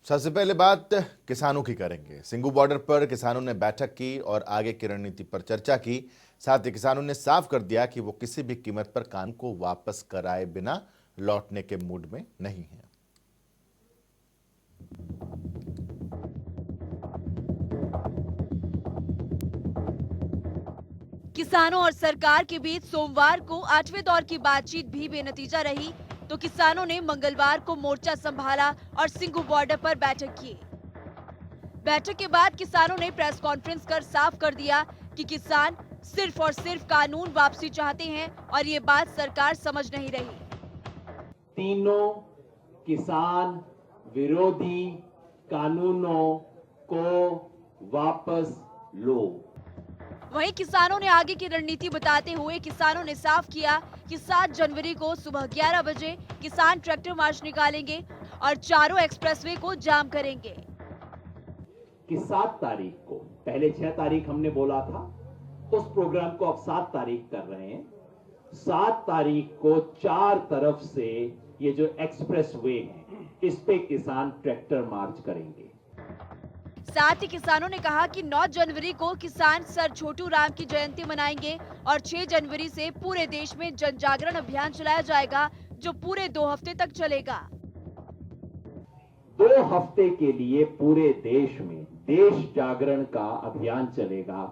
सबसे पहले बात किसानों की करेंगे। सिंघू बॉर्डर पर किसानों ने बैठक की और आगे की रणनीति पर चर्चा की। साथ ही किसानों ने साफ कर दिया कि वो किसी भी कीमत पर कानून को वापस कराए बिना लौटने के मूड में नहीं है। किसानों और सरकार के बीच सोमवार को 8वें दौर की बातचीत भी बेनतीजा रही, तो किसानों ने मंगलवार को मोर्चा संभाला और सिंघू बॉर्डर पर बैठक की। बैठक के बाद किसानों ने प्रेस कॉन्फ्रेंस कर साफ कर दिया कि किसान सिर्फ और सिर्फ कानून वापसी चाहते हैं और ये बात सरकार समझ नहीं रही। तीनों किसान विरोधी कानूनों को वापस लो। वहीं किसानों ने आगे की रणनीति बताते हुए किसानों ने साफ किया कि 7 जनवरी को सुबह 11 बजे किसान ट्रैक्टर मार्च निकालेंगे और चारों एक्सप्रेसवे को जाम करेंगे। कि 7 तारीख को, पहले 6 तारीख हमने बोला था, उस प्रोग्राम को अब 7 तारीख कर रहे हैं। 7 तारीख को 4 तरफ से ये जो एक्सप्रेसवे है, इस पे किसान ट्रैक्टर मार्च करेंगे। साथ ही किसानों ने कहा कि 9 जनवरी को किसान सर छोटू राम की जयंती मनाएंगे और 6 जनवरी से पूरे देश में जन जागरण अभियान चलाया जाएगा, जो पूरे 2 हफ्ते तक चलेगा। 2 हफ्ते के लिए पूरे देश में देश जागरण का अभियान चलेगा।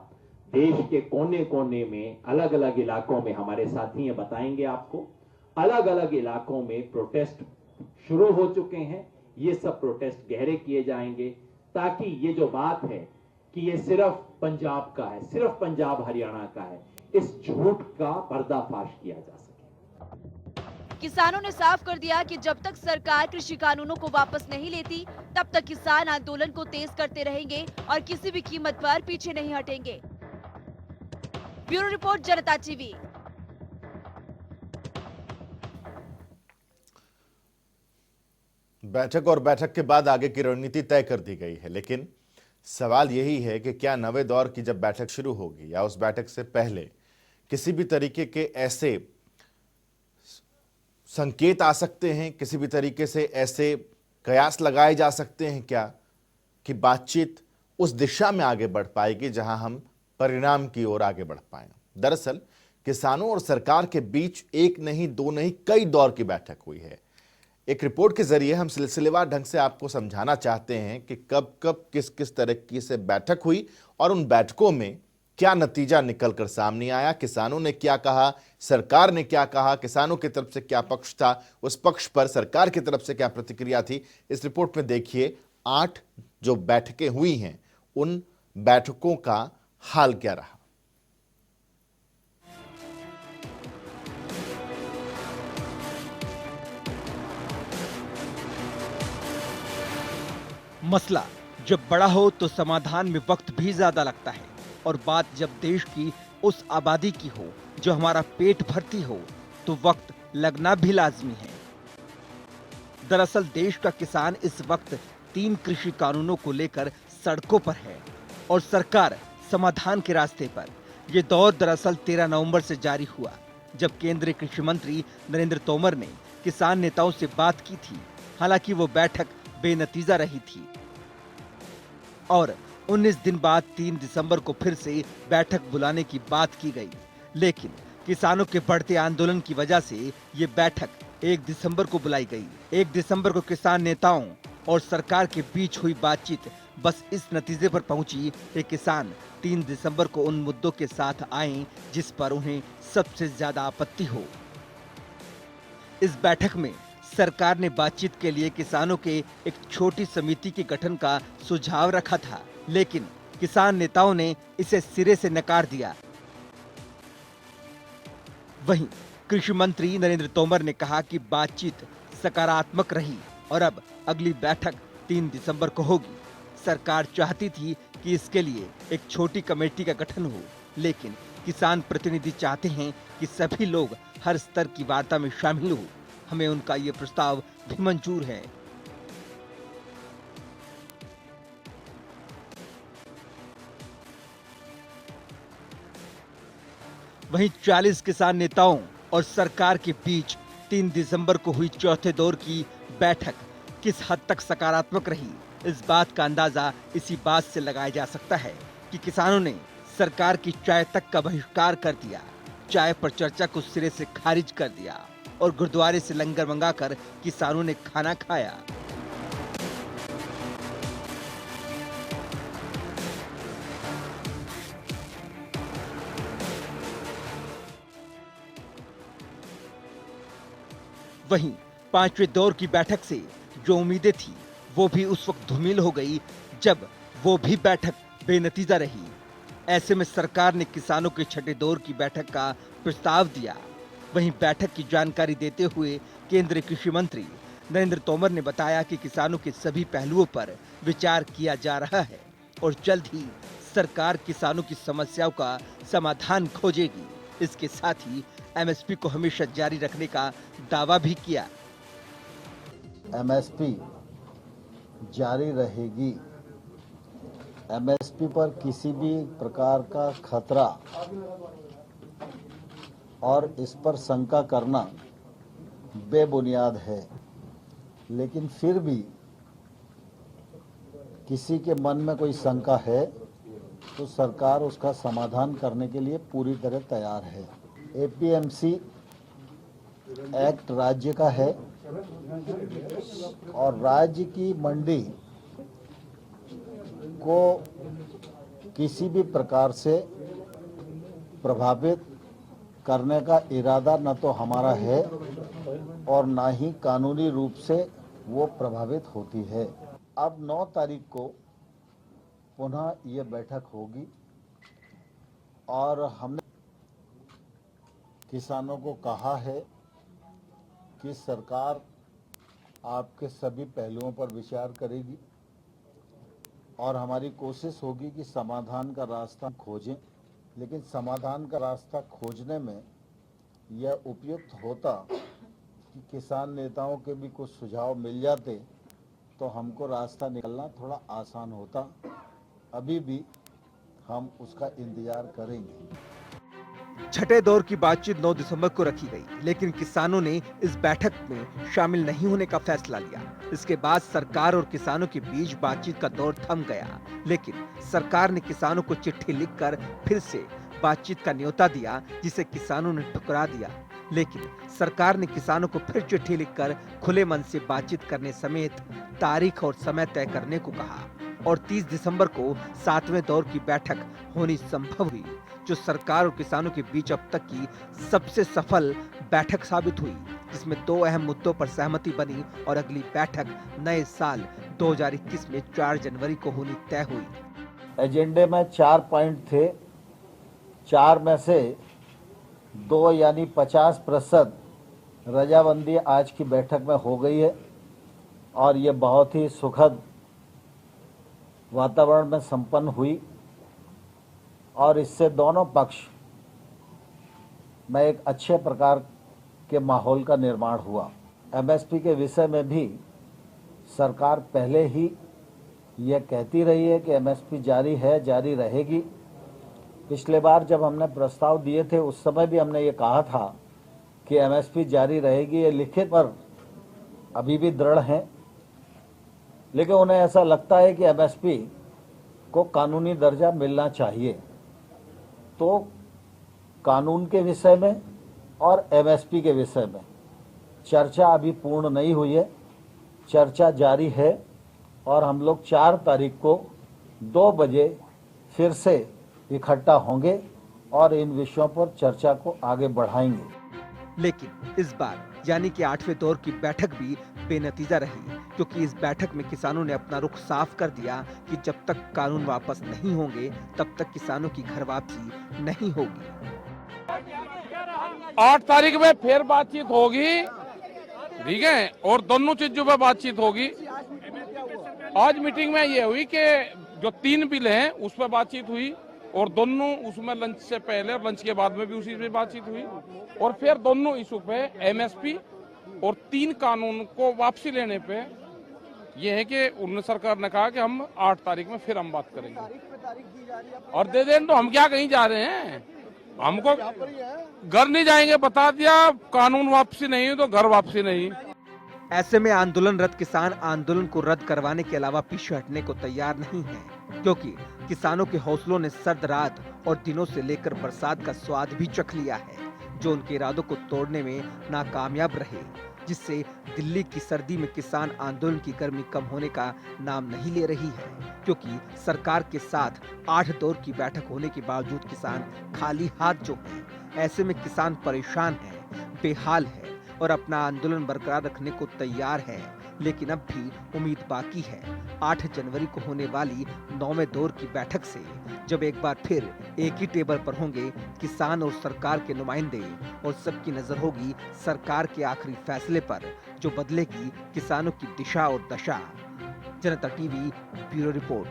देश के कोने कोने में, अलग अलग इलाकों में, हमारे साथी ये बताएंगे आपको, अलग अलग इलाकों में प्रोटेस्ट शुरू हो चुके हैं। ये सब प्रोटेस्ट गहरे किए जाएंगे ताकि ये जो बात है कि ये सिर्फ पंजाब का है, सिर्फ पंजाब हरियाणा का है, इस झूठ का पर्दाफाश किया जा सके। किसानों ने साफ कर दिया कि जब तक सरकार कृषि कानूनों को वापस नहीं लेती, तब तक किसान आंदोलन को तेज करते रहेंगे और किसी भी कीमत पर पीछे नहीं हटेंगे। ब्यूरो रिपोर्ट, जनता टीवी। बैठक और बैठक के बाद आगे की रणनीति तय कर दी गई है, लेकिन सवाल यही है कि क्या नवे दौर की जब बैठक शुरू होगी या उस बैठक से पहले किसी भी तरीके के ऐसे संकेत आ सकते हैं, किसी भी तरीके से ऐसे कयास लगाए जा सकते हैं क्या कि बातचीत उस दिशा में आगे बढ़ पाएगी जहां हम परिणाम की ओर आगे बढ़ पाएं। दरअसल किसानों और सरकार के बीच एक नहीं, दो नहीं, कई दौर की बैठक हुई है। एक रिपोर्ट के जरिए हम सिलसिलेवार ढंग से आपको समझाना चाहते हैं कि कब कब किस किस तरीके से बैठक हुई और उन बैठकों में क्या नतीजा निकलकर सामने आया, किसानों ने क्या कहा, सरकार ने क्या कहा, किसानों की तरफ से क्या पक्ष था, उस पक्ष पर सरकार की तरफ से क्या प्रतिक्रिया थी। इस रिपोर्ट में देखिए 8 जो बैठकें हुई हैं, उन बैठकों का हाल क्या रहा। मसला जब बड़ा हो तो समाधान में वक्त भी ज्यादा लगता है, और बात जब देश की उस आबादी की हो जो हमारा पेट भरती हो, तो वक्त लगना भी लाजमी है। दरअसल देश का किसान इस वक्त 3 कृषि कानूनों को लेकर सड़कों पर है और सरकार समाधान के रास्ते पर। यह दौर दरअसल 13 नवंबर से जारी हुआ, जब केंद्रीय कृषि मंत्री नरेंद्र तोमर ने किसान नेताओं से बात की थी। हालांकि वो बैठक बेनतीजा रही थी और 19 दिन बाद 3 दिसंबर को फिर से बैठक बुलाने की बात की गई, लेकिन किसानों के बढ़ते आंदोलन की वजह से ये बैठक 1 दिसंबर को बुलाई गई। 1 दिसंबर को किसान नेताओं और सरकार के बीच हुई बातचीत बस इस नतीजे पर पहुंची कि किसान 3 दिसंबर को उन मुद्दों के साथ आए जिस पर उन्हें सबसे ज्यादा आपत्ति हो। इस बैठक में सरकार ने बातचीत के लिए किसानों के एक छोटी समिति के गठन का सुझाव रखा था, लेकिन किसान नेताओं ने इसे सिरे से नकार दिया। वहीं कृषि मंत्री नरेंद्र तोमर ने कहा कि बातचीत सकारात्मक रही और अब अगली बैठक 3 दिसंबर को होगी। सरकार चाहती थी कि इसके लिए एक छोटी कमेटी का गठन हो, लेकिन किसान प्रतिनिधि चाहते हैं कि सभी लोग हर स्तर की वार्ता में शामिल हो। हमें उनका ये प्रस्ताव भी मंजूर है। वहीं 40 किसान नेताओं और सरकार के बीच 3 दिसंबर को हुई चौथे दौर की बैठक किस हद तक सकारात्मक रही, इस बात का अंदाजा इसी बात से लगाया जा सकता है कि किसानों ने सरकार की चाय तक का बहिष्कार कर दिया, चाय पर चर्चा को सिरे से खारिज कर दिया और गुरुद्वारे से लंगर मंगाकर किसानों ने खाना खाया। वहीं पांचवें दौर की बैठक से जो उम्मीदें थी वो भी उस वक्त धूमिल हो गई जब वो भी बैठक बेनतीजा रही। ऐसे में सरकार ने किसानों के छठे दौर की बैठक का प्रस्ताव दिया। वहीं बैठक की जानकारी देते हुए केंद्रीय कृषि मंत्री नरेंद्र तोमर ने बताया कि किसानों के सभी पहलुओं पर विचार किया जा रहा है और जल्द ही सरकार किसानों की समस्याओं का समाधान खोजेगी। इसके साथ ही एमएसपी को हमेशा जारी रखने का दावा भी किया। एमएसपी जारी रहेगी। एमएसपी पर किसी भी प्रकार का खतरा और इस पर शंका करना बेबुनियाद है, लेकिन फिर भी किसी के मन में कोई शंका है तो सरकार उसका समाधान करने के लिए पूरी तरह तैयार है। एपीएमसी एक्ट राज्य का है और राज्य की मंडी को किसी भी प्रकार से प्रभावित करने का इरादा न तो हमारा है और न ही कानूनी रूप से वो प्रभावित होती है। अब 9 तारीख को पुनः ये बैठक होगी और हमने किसानों को कहा है कि सरकार आपके सभी पहलुओं पर विचार करेगी और हमारी कोशिश होगी कि समाधान का रास्ता खोजें, लेकिन समाधान का रास्ता खोजने में यह उपयुक्त होता कि किसान नेताओं के भी कुछ सुझाव मिल जाते तो हमको रास्ता निकलना थोड़ा आसान होता। अभी भी हम उसका इंतजार करेंगे। छठे दौर की बातचीत 9 दिसंबर को रखी गई, लेकिन किसानों ने इस बैठक में शामिल नहीं होने का फैसला लिया। इसके बाद सरकार और किसानों के बीच बातचीत का दौर थम गया, लेकिन सरकार ने किसानों को चिट्ठी लिखकर फिर से बातचीत का न्योता दिया, जिसे किसानों ने ठुकरा दिया। लेकिन सरकार ने किसानों को फिर चिट्ठी लिखकर खुले मन से बातचीत करने समेत तारीख और समय तय करने को कहा और 30 दिसंबर को 7वें दौर की बैठक होनी संभव हुई, जो सरकार और किसानों के बीच अब तक की सबसे सफल बैठक साबित हुई, जिसमें 2 अहम मुद्दों पर सहमति बनी और अगली बैठक नए साल 2021 में 4 जनवरी को होनी तय हुई। एजेंडे में 4 पॉइंट थे, 4 में से 2 यानी 50% रजाबंदी आज की बैठक में हो गई है और ये बहुत ही सुखद वातावरण में संपन्न हुई और इससे दोनों पक्ष में एक अच्छे प्रकार के माहौल का निर्माण हुआ। एमएसपी के विषय में भी सरकार पहले ही यह कहती रही है कि एमएसपी जारी है, जारी रहेगी। पिछले बार जब हमने प्रस्ताव दिए थे उस समय भी हमने ये कहा था कि एमएसपी जारी रहेगी। ये लिखित पर अभी भी दृढ़ हैं, लेकिन उन्हें ऐसा लगता है कि एमएसपी को कानूनी दर्जा मिलना चाहिए। तो कानून के विषय में और एमएसपी के विषय में चर्चा अभी पूर्ण नहीं हुई है, चर्चा जारी है और हम लोग 4 तारीख को 2 बजे फिर से इकट्ठा होंगे और इन विषयों पर चर्चा को आगे बढ़ाएंगे। लेकिन इस बार यानी कि 8वें दौर की बैठक भी बेनतीजा रही, क्योंकि इस बैठक में किसानों ने अपना रुख साफ कर दिया कि जब तक कानून वापस नहीं होंगे तब तक किसानों की घर वापसी नहीं होगी। 8 तारीख में फिर बातचीत होगी, ठीक है, और दोनों चीजों पर बातचीत होगी। आज मीटिंग में ये हुई कि जो 3 बिल हैं उस पर बातचीत हुई और दोनों उसमें लंच से पहले और लंच के बाद में भी उसी पे बातचीत हुई और फिर दोनों इशू पे एमएसपी और 3 कानून को वापसी लेने पे ये है कि उन्होंने सरकार ने कहा कि हम 8 तारीख में फिर हम बात करेंगे और दे दें। तो हम क्या कहीं जा रहे हैं, हमको घर नहीं जाएंगे, बता दिया। कानून वापसी नहीं तो घर वापसी नहीं। ऐसे में आंदोलनरत किसान आंदोलन को रद्द करवाने के अलावा पीछे हटने को तैयार नहीं है, क्योंकि किसानों के हौसलों ने सर्द रात और दिनों से लेकर बरसात का स्वाद भी चख लिया है, जो उनके इरादों को तोड़ने में नाकामयाब रहे, जिससे दिल्ली की सर्दी में किसान आंदोलन की गर्मी कम होने का नाम नहीं ले रही है, क्योंकि सरकार के साथ 8 दौर की बैठक होने के बावजूद किसान खाली हाथ जो हैं। ऐसे में किसान परेशान है, बेहाल है और अपना आंदोलन बरकरार रखने को तैयार है, लेकिन अब भी उम्मीद बाकी है 8 जनवरी को होने वाली 9वें दौर की बैठक से, जब एक बार फिर एक ही टेबल पर होंगे किसान और सरकार के नुमाइंदे और सबकी नजर होगी सरकार के आखिरी फैसले पर, जो बदलेगी किसानों की दिशा और दशा। जनता टीवी ब्यूरो रिपोर्ट।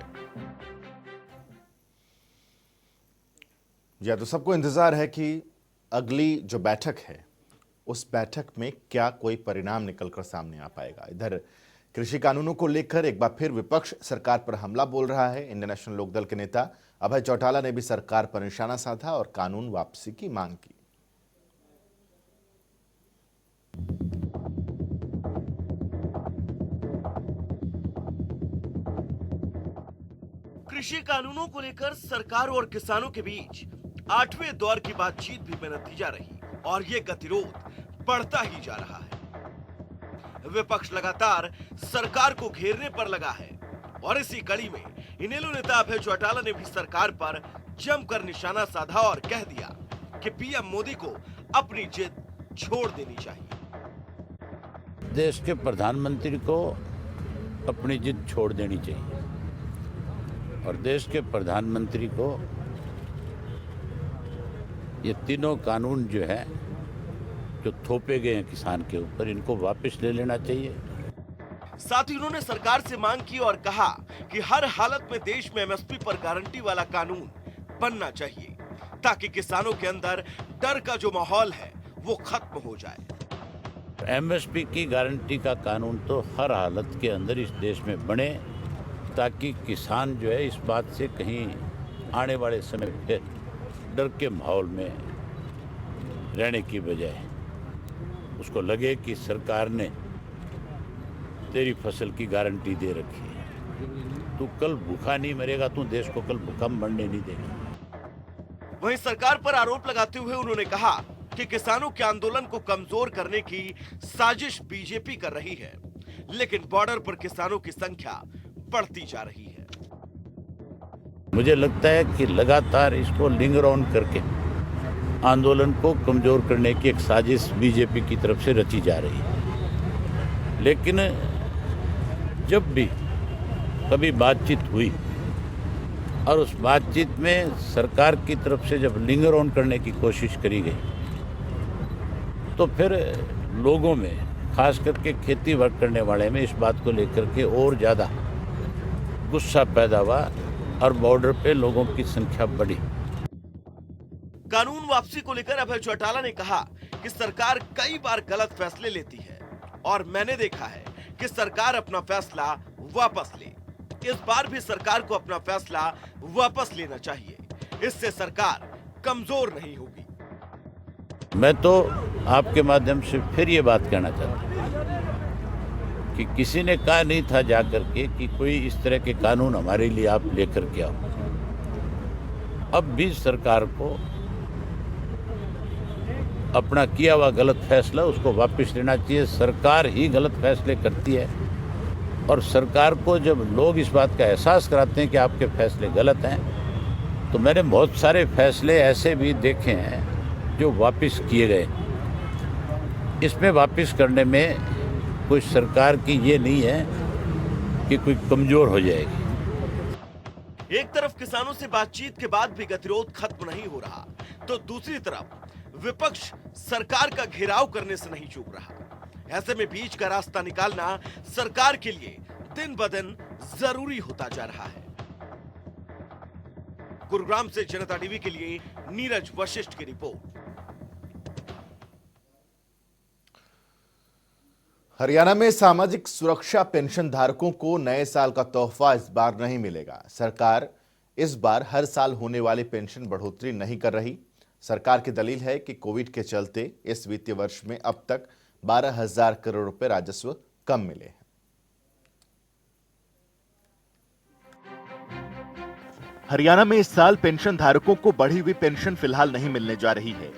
या तो सबको इंतजार है कि अगली जो बैठक है उस बैठक में क्या कोई परिणाम निकलकर सामने आ पाएगा। इधर कृषि कानूनों को लेकर एक बार फिर विपक्ष सरकार पर हमला बोल रहा है। इंडियन नेशनल लोकदल के नेता अभय चौटाला ने भी सरकार पर निशाना साधा और कानून वापसी की मांग की। कृषि कानूनों को लेकर सरकार और किसानों के बीच 8वें दौर की बातचीत भी बेनतीजा रही और ये गतिरोध बढ़ता ही जा रहा है। विपक्ष लगातार सरकार को घेरने पर लगा है और इसी कड़ी में इनेलो नेता अभय चौटाला ने भी सरकार पर जमकर निशाना साधा और कह दिया कि पीएम मोदी को अपनी जिद छोड़ देनी चाहिए। देश के प्रधानमंत्री को अपनी जिद छोड़ देनी चाहिए और देश के प्रधानमंत्री को ये तीनों कानून जो है जो थोपे गए हैं किसान के ऊपर, इनको वापस ले लेना चाहिए। साथ ही उन्होंने सरकार से मांग की और कहा कि हर हालत में देश में एमएसपी पर गारंटी वाला कानून बनना चाहिए, ताकि किसानों के अंदर डर का जो माहौल है वो खत्म हो जाए। एमएसपी की गारंटी का कानून तो हर हालत के अंदर इस देश में बने, ताकि किसान जो है इस बात से कहीं आने वाले समय फिर डर के माहौल में रहने की बजाय उसको लगे कि सरकार ने तेरी फसल की गारंटी दे रखी है, तू कल भूखा नहीं मरेगा, तू देश को कल भूखा मरने नहीं देगा। वहीं सरकार पर आरोप लगाते हुए उन्होंने कहा कि किसानों के आंदोलन को कमजोर करने की साजिश बीजेपी कर रही है, लेकिन बॉर्डर पर किसानों की संख्या बढ़ती जा रही है। मुझे लगता है कि लगातार इसको लिंगर ऑन करके आंदोलन को कमजोर करने की एक साजिश बीजेपी की तरफ से रची जा रही है। लेकिन जब भी कभी बातचीत हुई और उस बातचीत में सरकार की तरफ से जब लिंगर ऑन करने की कोशिश करी गई, तो फिर लोगों में, खास करके खेती वर्क करने वाले में इस बात को लेकर के और ज़्यादा गुस्सा पैदा हुआ और बॉर्डर पे लोगों की संख्या बढ़ी। कानून वापसी को लेकर अभय चौटाला ने कहा कि सरकार कई बार गलत फैसले लेती है और मैंने देखा है कि सरकार अपना फैसला वापस ले। इस बार भी सरकार को अपना फैसला वापस लेना चाहिए, इससे सरकार कमजोर नहीं होगी। मैं तो आपके माध्यम से फिर ये बात कहना चाहता हूँ कि किसी ने कहा नहीं था जाकर के कि कोई इस तरह के कानून हमारे लिए आप लेकर के आओ। अब भी सरकार को अपना किया हुआ गलत फैसला उसको वापस लेना चाहिए। सरकार ही गलत फैसले करती है और सरकार को जब लोग इस बात का एहसास कराते हैं कि आपके फैसले गलत हैं, तो मैंने बहुत सारे फैसले ऐसे भी देखे हैं जो वापस किए गए। इसमें वापस करने में कोई सरकार की ये नहीं है कि कोई कमजोर हो जाएगी। एक तरफ किसानों से बातचीत के बाद भी गतिरोध खत्म नहीं हो रहा, तो दूसरी तरफ विपक्ष सरकार का घेराव करने से नहीं चूक रहा। ऐसे में बीच का रास्ता निकालना सरकार के लिए दिन ब दिन जरूरी होता जा रहा है। गुरुग्राम से जनता टीवी के लिए नीरज वशिष्ठ की रिपोर्ट। हरियाणा में सामाजिक सुरक्षा पेंशन धारकों को नए साल का तोहफा इस बार नहीं मिलेगा। सरकार इस बार हर साल होने वाली पेंशन बढ़ोतरी नहीं कर रही। सरकार की दलील है कि कोविड के चलते इस वित्तीय वर्ष में अब तक 12,000 करोड़ रुपए राजस्व कम मिले हैं। हरियाणा में इस साल पेंशन धारकों को बढ़ी हुई पेंशन फिलहाल नहीं मिलने जा रही है।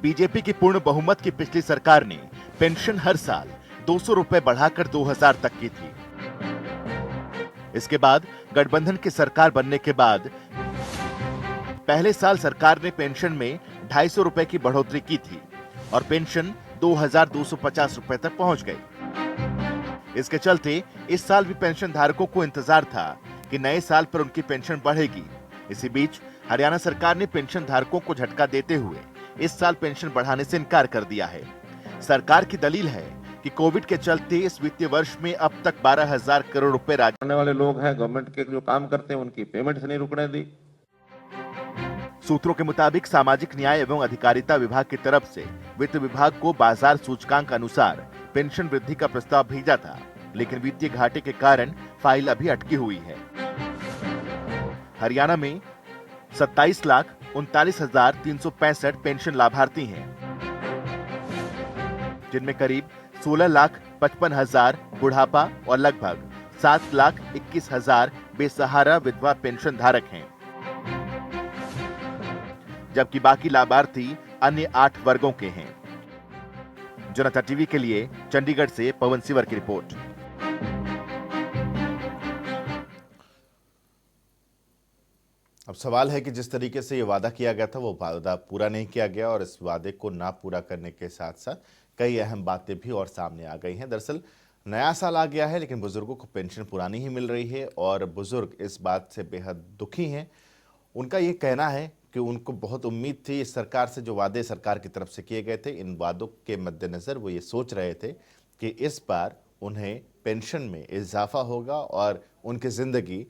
बीजेपी की पूर्ण बहुमत की पिछली सरकार ने पेंशन हर साल 200 रुपए बढ़ाकर 2000 तक की थी। इसके बाद गठबंधन की सरकार बनने के बाद पहले साल सरकार ने पेंशन में 250 रुपए की बढ़ोतरी की थी और पेंशन 2250 रुपए तक पहुंच गई। इसके चलते इस साल भी पेंशन धारकों को इंतजार था कि नए साल पर उनकी पेंशन बढ़ेगी। इसी बीच हरियाणा सरकार ने पेंशन धारकों को झटका देते हुए इस साल पेंशन बढ़ाने से इनकार कर दिया है। सरकार की दलील है कि कोविड के चलते इस वित्तीय वर्ष में अब तक 12,000 करोड़ रुपए आने वाले लोग हैं, गवर्नमेंट के जो काम करते हैं उनकी पेमेंट नहीं रुकने दी। सूत्रों के मुताबिक सामाजिक न्याय एवं अधिकारिता विभाग की तरफ से वित्त विभाग को बाजार सूचकांक अनुसार पेंशन वृद्धि का प्रस्ताव भेजा था, लेकिन वित्तीय घाटे के कारण फाइल अभी अटकी हुई है। हरियाणा में 27,39,365 पेंशन लाभार्थी हैं, जिनमें करीब 16,55,000 बुढ़ापा और लगभग 7,21,000 बेसहारा विधवा पेंशन धारक हैं, जबकि बाकी लाभार्थी अन्य 8 वर्गों के हैं। जनता टीवी के लिए चंडीगढ़ से पवन सिवर की रिपोर्ट। अब सवाल है कि जिस तरीके से ये वादा किया गया था वो वादा पूरा नहीं किया गया और इस वादे को ना पूरा करने के साथ साथ कई अहम बातें भी और सामने आ गई हैं। दरअसल नया साल आ गया है लेकिन बुजुर्गों को पेंशन पुरानी ही मिल रही है और बुजुर्ग इस बात से बेहद दुखी हैं। उनका ये कहना है कि उनको बहुत उम्मीद थी इस सरकार से, जो वादे सरकार की तरफ से किए गए थे, इन वादों के मद्देनज़र वो ये सोच रहे थे कि इस बार उन्हें पेंशन में इजाफा होगा और उनकी ज़िंदगी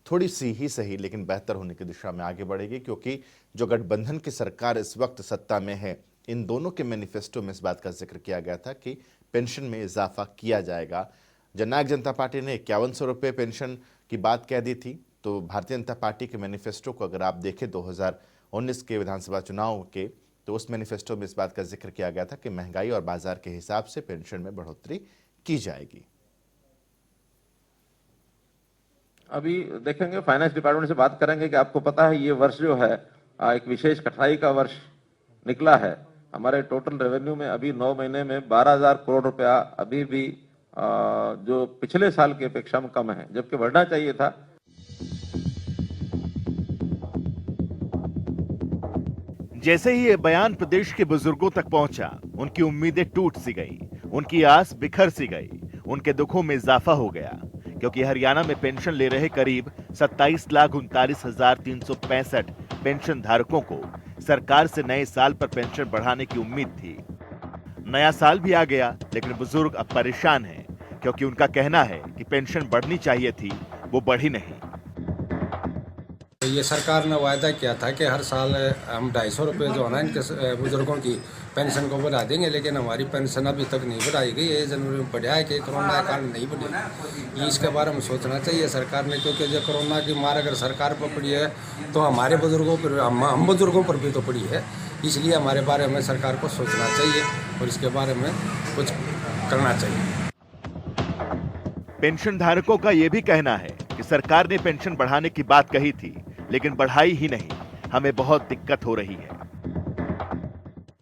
थोड़ी सी ही सही लेकिन बेहतर होने की दिशा में आगे बढ़ेगी, क्योंकि जो गठबंधन की सरकार इस वक्त सत्ता में है, इन दोनों के मैनिफेस्टो में इस बात का जिक्र किया गया था कि पेंशन में इजाफा किया जाएगा। जननायक जनता पार्टी ने 5100 रुपये पेंशन की बात कह दी थी, तो भारतीय जनता पार्टी के मैनिफेस्टो को अगर आप देखें 2019 के विधानसभा चुनाव के, तो उस मैनिफेस्टो में इस बात का जिक्र किया गया था कि महंगाई और बाजार के हिसाब से पेंशन में बढ़ोतरी की जाएगी। अभी देखेंगे, फाइनेंस डिपार्टमेंट से बात करेंगे कि आपको पता है ये वर्ष जो है एक विशेष कठिनाई का वर्ष निकला है। हमारे टोटल रेवेन्यू में अभी 9 महीने में 12,000 करोड़ रुपया अभी भी जो पिछले साल की अपेक्षा में कम है, जबकि बढ़ना चाहिए था। जैसे ही ये बयान प्रदेश के बुजुर्गों तक पहुंचा, उनकी उम्मीदें टूट सी गई, उनकी आस बिखर सी गई, उनके दुखों में इजाफा हो गया, क्योंकि हरियाणा में पेंशन ले रहे करीब 27,39,365 पेंशन धारकों को सरकार से नए साल पर पेंशन बढ़ाने की उम्मीद थी। नया साल भी आ गया लेकिन बुजुर्ग अब परेशान हैं, क्योंकि उनका कहना है कि पेंशन बढ़नी चाहिए थी, वो बढ़ी नहीं। ये सरकार ने वायदा किया था कि हर साल हम 250 रुपये जो है ना इनके बुजुर्गों की पेंशन को बढ़ा देंगे, लेकिन हमारी पेंशन अभी तक नहीं बढ़ाई गई। ये जनवरी में बढ़ा है कि कोरोना के कारण नहीं बढ़ी। ये इसके बारे में सोचना चाहिए सरकार ने, क्योंकि जो कोरोना की मार अगर सरकार पर पड़ी है तो हमारे बुजुर्गों पर, हम बुजुर्गों पर भी तो पड़ी है। इसलिए हमारे बारे में सरकार को सोचना चाहिए और इसके बारे में कुछ करना चाहिए। पेंशन धारकों का यह भी कहना है कि सरकार ने पेंशन बढ़ाने की बात कही थी लेकिन बढ़ाई ही नहीं, हमें बहुत दिक्कत हो रही है।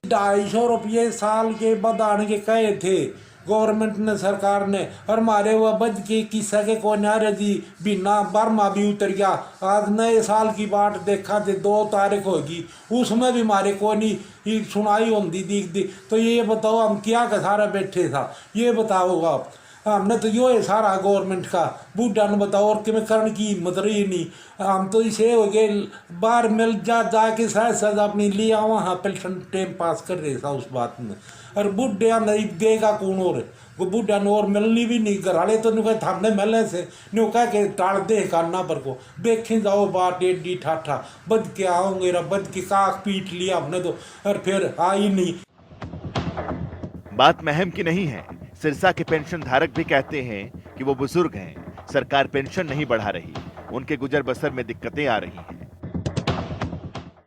250 रुपये साल के बढ़ाने के कहे थे गवर्नमेंट ने, सरकार ने, और हमारे वह बज के किस्सा के को नारे दी बिना बर्मा भी उतर गया। आज नए साल की बात देखा थे 2 तारीख होगी, उसमें भी हमारे को नहीं सुनाई होती दिख दी। तो ये बताओ हम क्या का सारा बैठे था, ये बताओ आप। हमने तो यो है सारा गवर्नमेंट का, बूढ़ा ने बताओ और कि मैं करने की हिम्मत रही नहीं। हम तो इसे हो गए बाहर मिल जाके शायद अपनी लिया वहाँ पेंशन टाइम पास कर रहे था उस बात में। और बूढ़ा नहीं देगा कौन, और वो बूढ़ा ने और मिलनी भी नहीं, घर वाले तो नहीं थाने मिलने से नहीं कह के टाल दे करना पर को देखें जाओ बात एडी ठाठा बद के आओगे, बद के काक पीट लिया हमने तो, और फिर आई नहीं। बात महम की नहीं है। सिरसा के पेंशन धारक भी कहते हैं कि वो बुजुर्ग हैं, सरकार पेंशन नहीं बढ़ा रही, उनके गुजर बसर में दिक्कतें आ रही हैं।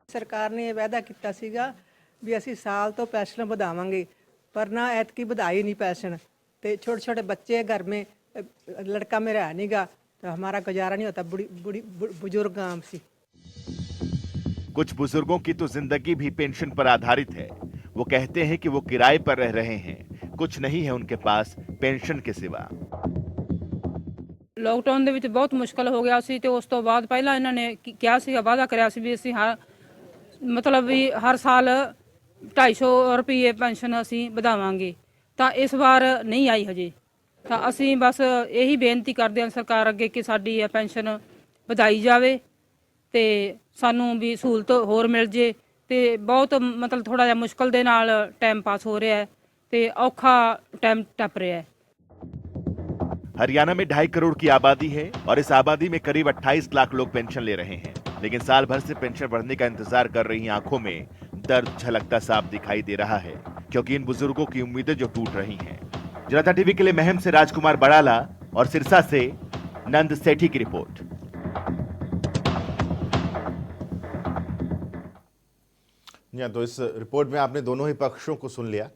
सरकार ने यह वादा किया सीगा भी ਅਸੀਂ ਸਾਲ ਤੋਂ ਪੈਨਸ਼ਨ ਵਧਾਵਾਂਗੇ, ਪਰ ਨਾ ਐਤਕੀ ਵਧਾਈ ਨਹੀਂ ਪੈਨਸ਼ਨ। तो छोटे छोटे बच्चे घर में, लड़का मेरा है नहीं गा, तो हमारा गुजारा नहीं होता। बुजुर्ग हम सी। कुछ बुजुर्गों की तो जिंदगी भी पेंशन पर आधारित है। वो कहते हैं कि वो किराए पर रह रहे हैं, कुछ नहीं है उनके पास पेंशन के सिवा। लॉकडाउन ਦੇ ਵਿੱਚ ਬਹੁਤ ਮੁਸ਼ਕਲ ਹੋ ਗਿਆ ਸੀ ਤੇ ਉਸ ਤੋਂ ਬਾਅਦ ਪਹਿਲਾਂ ਇਹਨਾਂ ਨੇ ਕਿਹਾ ਸੀ, ਵਾਅਦਾ ਕਰਿਆ ਸੀ ਵੀ ਅਸੀਂ ਮਤਲਬ ਵੀ ਹਰ ਸਾਲ 250 ਰੁਪਏ ਪੈਨਸ਼ਨ ਅਸੀਂ ਵਧਾਵਾਂਗੇ, ਤਾਂ ਇਸ ਵਾਰ ਨਹੀਂ ਆਈ ਹਜੇ। ਤਾਂ ਅਸੀਂ ਬਸ ਇਹੀ ਬੇਨਤੀ ਕਰਦੇ ਹਾਂ ਸਰਕਾਰ ਅੱਗੇ ਕਿ ਸਾਡੀ ਇਹ ਪੈਨਸ਼ਨ ਵਧਾਈ ਜਾਵੇ ਤੇ ਸਾਨੂੰ ਵੀ ਸਹੂਲਤ ਹੋਰ ਮਿਲ ਜੇ। ਤੇ ਬਹੁਤ ਮਤਲਬ ਥੋੜਾ ਜਿਹਾ ਮੁਸ਼ਕਲ ਦੇ ਨਾਲ ਟਾਈਮ ਪਾਸ ਹੋ ਰਿਹਾ ਹੈ ਤੇ ਔਖਾ ਟਾਈਮ ਟੱਪ ਰਿਹਾ ਹੈ। हरियाणा में 2.5 करोड़ की आबादी है और इस आबादी में करीब 28 लाख लोग पेंशन ले रहे हैं, लेकिन साल भर से पेंशन बढ़ने का इंतजार कर रही आंखों में दर्द झलकता साफ दिखाई दे रहा है, क्योंकि इन बुजुर्गों की उम्मीदें जो टूट रही हैं। जनता टीवी के लिए महम से राजकुमार बड़ाला और सिरसा से नंद सेठी की रिपोर्ट। तो इस रिपोर्ट में आपने दोनों ही पक्षों को सुन लिया।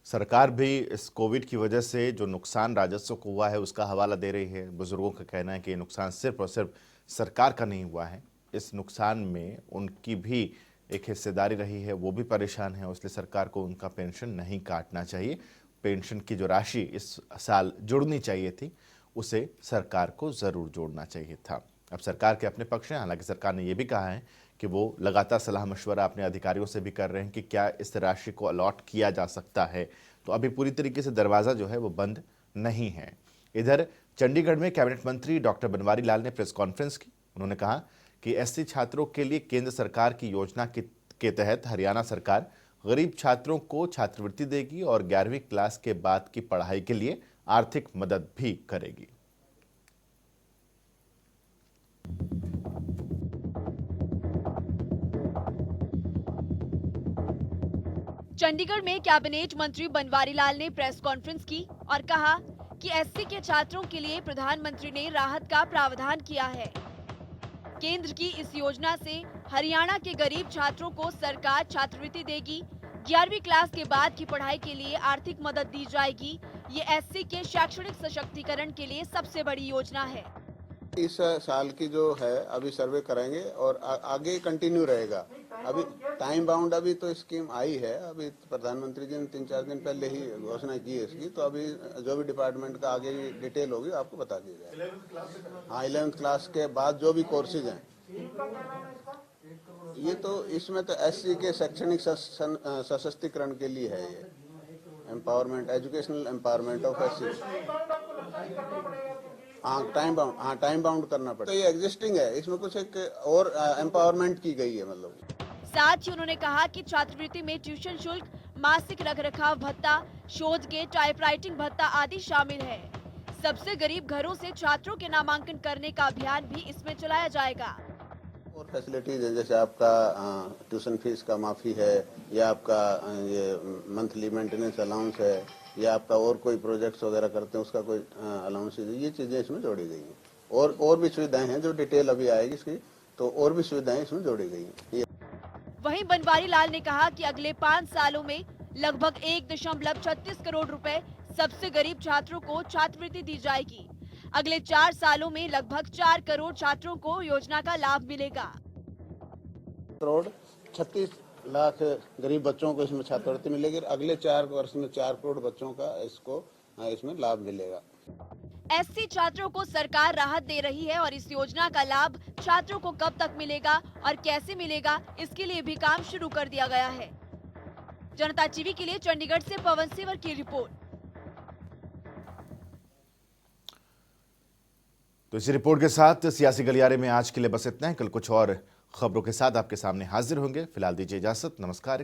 सरकार भी इस कोविड की वजह से जो नुकसान राजस्व को हुआ है उसका हवाला दे रही है। बुजुर्गों का कहना है कि ये नुकसान सिर्फ और सिर्फ सरकार का नहीं हुआ है, इस नुकसान में उनकी भी एक हिस्सेदारी रही है, वो भी परेशान है, इसलिए सरकार को उनका पेंशन नहीं काटना चाहिए। पेंशन की जो राशि इस साल जुड़नी चाहिए थी उसे सरकार को ज़रूर जोड़ना चाहिए था। अब सरकार के अपने पक्ष हैं, हालांकि सरकार ने यह भी कहा है कि वो लगातार सलाह मशवरा अपने अधिकारियों से भी कर रहे हैं कि क्या इस राशि को अलॉट किया जा सकता है। तो अभी पूरी तरीके से दरवाज़ा जो है वो बंद नहीं है। इधर चंडीगढ़ में कैबिनेट मंत्री डॉक्टर बनवारी लाल ने प्रेस कॉन्फ्रेंस की। उन्होंने कहा कि एससी छात्रों के लिए केंद्र सरकार की योजना के तहत हरियाणा सरकार गरीब छात्रों को छात्रवृत्ति देगी और 11वीं क्लास के बाद की पढ़ाई के लिए आर्थिक मदद भी करेगी। चंडीगढ़ में कैबिनेट मंत्री बनवारी लाल ने प्रेस कॉन्फ्रेंस की और कहा कि एससी के छात्रों के लिए प्रधानमंत्री ने राहत का प्रावधान किया है। केंद्र की इस योजना से हरियाणा के गरीब छात्रों को सरकार छात्रवृत्ति देगी, 11वीं क्लास के बाद की पढ़ाई के लिए आर्थिक मदद दी जाएगी। ये एससी के शैक्षणिक सशक्तिकरण के लिए सबसे बड़ी योजना है। इस साल की जो है अभी सर्वे करेंगे और आगे कंटिन्यू रहेगा। अभी टाइम बाउंड अभी तो स्कीम आई है, अभी प्रधानमंत्री जी ने 3-4 दिन पहले ही घोषणा की है इसकी, तो अभी जो भी डिपार्टमेंट का आगे डिटेल होगी आपको बता दी जाएगी। हाँ, 11th क्लास के बाद जो भी कोर्सेज हैं, ये तो इसमें तो एससी के शैक्षणिक सशक्तिकरण के लिए है। ये empowerment, educational empowerment of SC. हाँ, टाइम बाउंड करना पड़ेगा। तो ये एग्जिस्टिंग है, इसमें कुछ एक और एम्पावरमेंट की गई है। मतलब साथ ही उन्होंने कहा कि छात्रवृत्ति में ट्यूशन शुल्क, मासिक रखरखाव भत्ता, शोध के टाइपराइटिंग भत्ता आदि शामिल है। सबसे गरीब घरों से छात्रों के नामांकन करने का अभियान भी इसमें चलाया जाएगा। और फैसिलिटीज है, जैसे आपका ट्यूशन फीस का माफी है, या आपका ये मंथली मेंटेनेंस अलाउंस है, या आपका और कोई प्रोजेक्ट्स वगैरह करते हैं उसका कोई अलाउंस है, ये चीजें इसमें जोड़ी गई हैं। और भी सुविधाएं हैं जो डिटेल अभी आएगी इसकी, तो और भी सुविधाएं इसमें जोड़ी गई हैं। वहीं बनवारी लाल ने कहा कि अगले 5 सालों में लगभग 1.36 करोड़ रुपए सबसे गरीब छात्रों को छात्रवृत्ति दी जाएगी। अगले 4 सालों में लगभग 4 करोड़ छात्रों को योजना का लाभ मिलेगा। 36 लाख गरीब बच्चों को इसमें छात्रवृत्ति मिलेगी। अगले 4 वर्ष में 4 करोड़ बच्चों का इसमें लाभ मिलेगा। एससी छात्रों को सरकार राहत दे रही है और इस योजना का लाभ छात्रों को कब तक मिलेगा और कैसे मिलेगा, इसके लिए भी काम शुरू कर दिया गया है। जनता टीवी के लिए चंडीगढ़ से पवन सेवर की रिपोर्ट। तो इसी रिपोर्ट के साथ सियासी गलियारे में आज के लिए बस इतना है। कल कुछ और खबरों के साथ आपके सामने हाजिर होंगे। फिलहाल दीजिए इजाजत। नमस्कार।